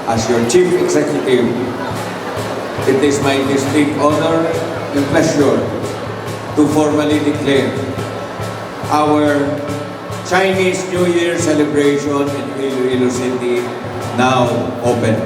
as your Chief Executive, it is my distinct honor and pleasure to formally declare our Chinese New Year celebration in Iloilo City now open.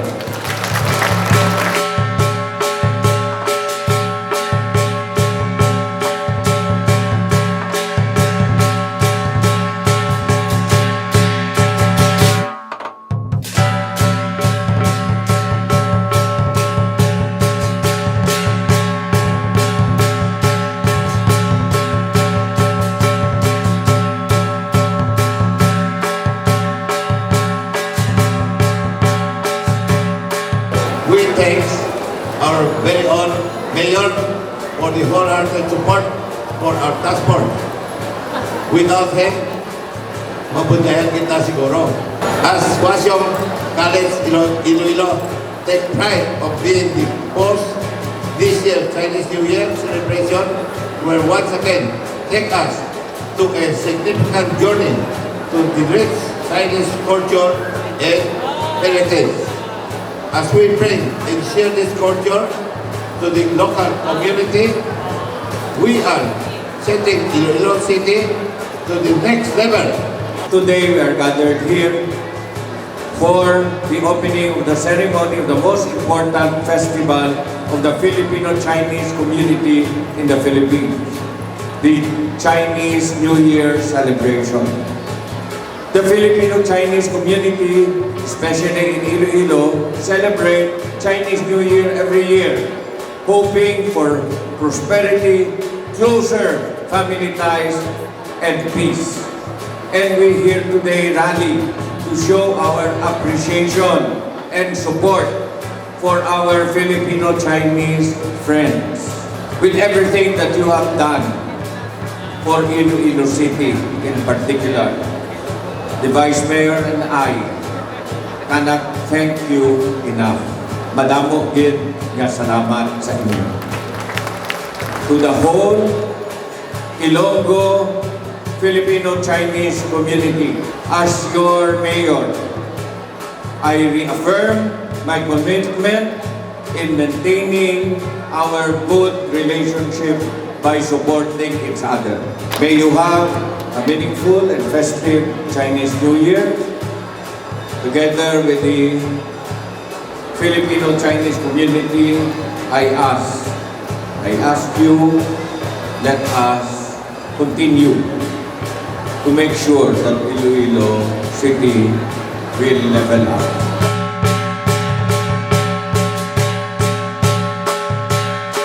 We thank our very own Mayor for the wholehearted support for our task force. Without him, mabuntayan kita siguro. As Wasyong College Iloilo take pride of being the host this year Chinese New Year celebration, where once again take us to a significant journey to the rich Chinese culture and heritage. As we bring and share this culture to the local community, we are setting Iloilo City to the next level. Today we are gathered here for the opening of the ceremony of the most important festival of the Filipino-Chinese community in the Philippines, the Chinese New Year celebration. The Filipino-Chinese community, especially in Iloilo, celebrate Chinese New Year every year, hoping for prosperity, closer family ties, and peace. And we here today rally to show our appreciation and support for our Filipino-Chinese friends with everything that you have done for Iloilo City in particular. The Vice Mayor and I cannot thank you enough. Madamo gid nga salamat sa inyo. To the whole Ilonggo Filipino-Chinese community, as your mayor, I reaffirm my commitment in maintaining our good relationship by supporting each other. May you have a meaningful and festive Chinese New Year together with the Filipino-Chinese community. I ask you, let us continue to make sure that Iloilo City will level up.